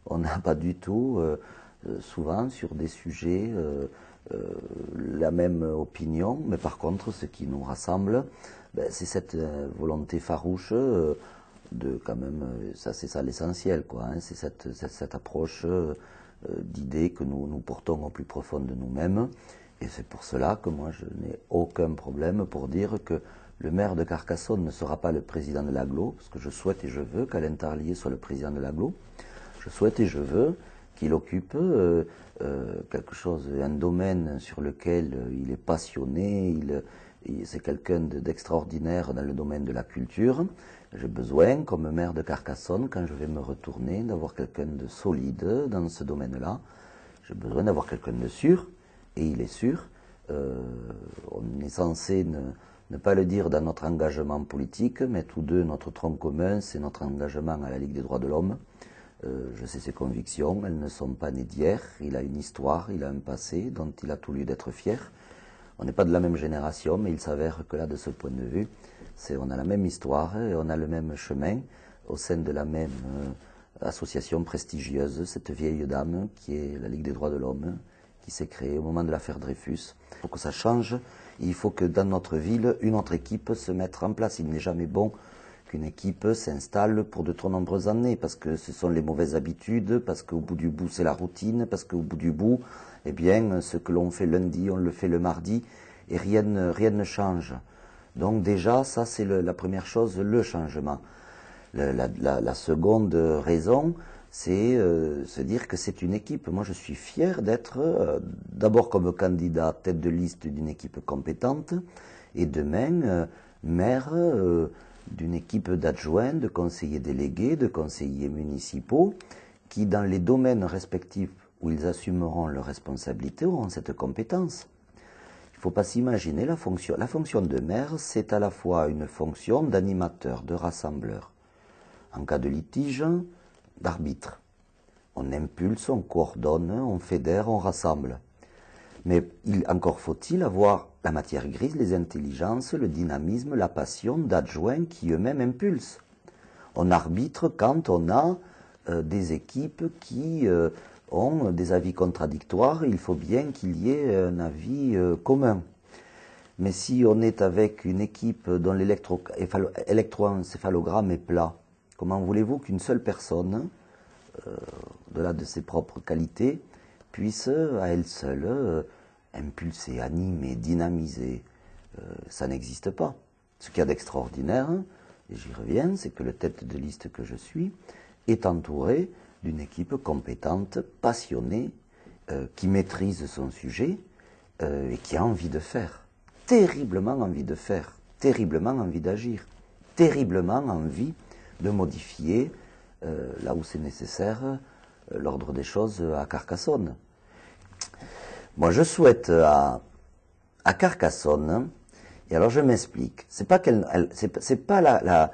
on n'a pas du tout, souvent, sur des sujets, la même opinion, mais par contre, ce qui nous rassemble, ben, c'est cette volonté farouche de quand même, ça c'est ça l'essentiel, quoi, hein, c'est cette approche d'idées que nous portons au plus profond de nous-mêmes. Et c'est pour cela que moi je n'ai aucun problème pour dire que le maire de Carcassonne ne sera pas le président de l'agglo, parce que je souhaite et je veux qu'Alain Tarlier soit le président de l'agglo. Je souhaite et je veux qu'il occupe quelque chose, un domaine sur lequel il est passionné, c'est quelqu'un d'extraordinaire dans le domaine de la culture. J'ai besoin, comme maire de Carcassonne, quand je vais me retourner, d'avoir quelqu'un de solide dans ce domaine-là. J'ai besoin d'avoir quelqu'un de sûr, et il est sûr. On est censé ne pas le dire dans notre engagement politique, mais tous deux, notre tronc commun, c'est notre engagement à la Ligue des droits de l'homme. Je sais ses convictions, elles ne sont pas nées d'hier. Il a une histoire, il a un passé dont il a tout lieu d'être fier. On n'est pas de la même génération, mais il s'avère que là, de ce point de vue, on a la même histoire et on a le même chemin au sein de la même association prestigieuse, cette vieille dame qui est la Ligue des droits de l'homme, qui s'est créée au moment de l'affaire Dreyfus. Il faut que ça change, il faut que dans notre ville, une autre équipe se mette en place. Il n'est jamais bon qu'une équipe s'installe pour de trop nombreuses années, parce que ce sont les mauvaises habitudes, parce qu'au bout du bout c'est la routine, parce qu'au bout du bout, eh bien, ce que l'on fait lundi, on le fait le mardi, et rien ne change. Donc déjà, ça c'est la première chose, le changement. La seconde raison, c'est se dire que c'est une équipe. Moi, je suis fier d'être, d'abord comme candidat tête de liste d'une équipe compétente, et demain, maire d'une équipe d'adjoints, de conseillers délégués, de conseillers municipaux, qui, dans les domaines respectifs où ils assumeront leurs responsabilités, auront cette compétence. Il ne faut pas s'imaginer la fonction. La fonction de maire, c'est à la fois une fonction d'animateur, de rassembleur. En cas de litige, d'arbitre. On impulse, on coordonne, on fédère, on rassemble. Mais encore faut-il avoir la matière grise, les intelligences, le dynamisme, la passion d'adjoints qui eux-mêmes impulsent. On arbitre quand on a des équipes qui ont des avis contradictoires. Il faut bien qu'il y ait un avis commun. Mais si on est avec une équipe dont l'électroencéphalogramme est plat, comment voulez-vous qu'une seule personne, au-delà de ses propres qualités, puisse à elle seule impulser, animer, dynamiser? Ça n'existe pas. Ce qu'il y a d'extraordinaire, et j'y reviens, c'est que le tête de liste que je suis est entouré d'une équipe compétente, passionnée, qui maîtrise son sujet et qui a envie de faire, terriblement envie de faire, terriblement envie d'agir, terriblement envie de modifier, là où c'est nécessaire, l'ordre des choses à Carcassonne. Moi, je souhaite à Carcassonne, et alors je m'explique, c'est pas la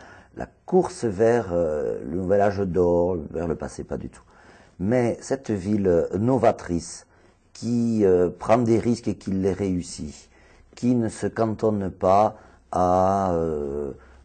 course vers le nouvel âge d'or, vers le passé, pas du tout. Mais cette ville novatrice, qui prend des risques et qui les réussit, qui ne se cantonne pas à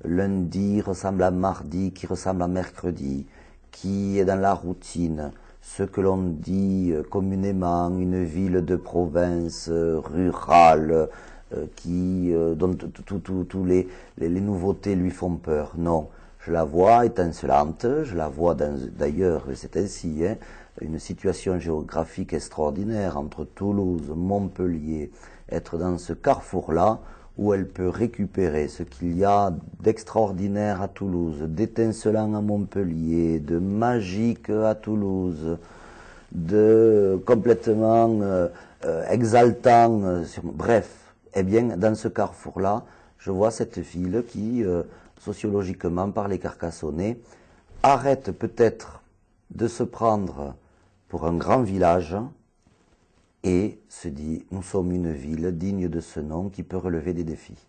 lundi ressemble à mardi, qui ressemble à mercredi, qui est dans la routine, ce que l'on dit communément une ville de province rurale, dont tous les nouveautés lui font peur. Non, je la vois étincelante, je la vois d'ailleurs, c'est ainsi, hein, une situation géographique extraordinaire entre Toulouse, Montpellier, être dans ce carrefour-là où elle peut récupérer ce qu'il y a d'extraordinaire à Toulouse, d'étincelant à Montpellier, de magique à Toulouse, de complètement exaltant, bref. Eh bien, dans ce carrefour-là, je vois cette ville qui, sociologiquement, par les Carcassonnais, arrête peut-être de se prendre pour un grand village et se dit, nous sommes une ville digne de ce nom qui peut relever des défis.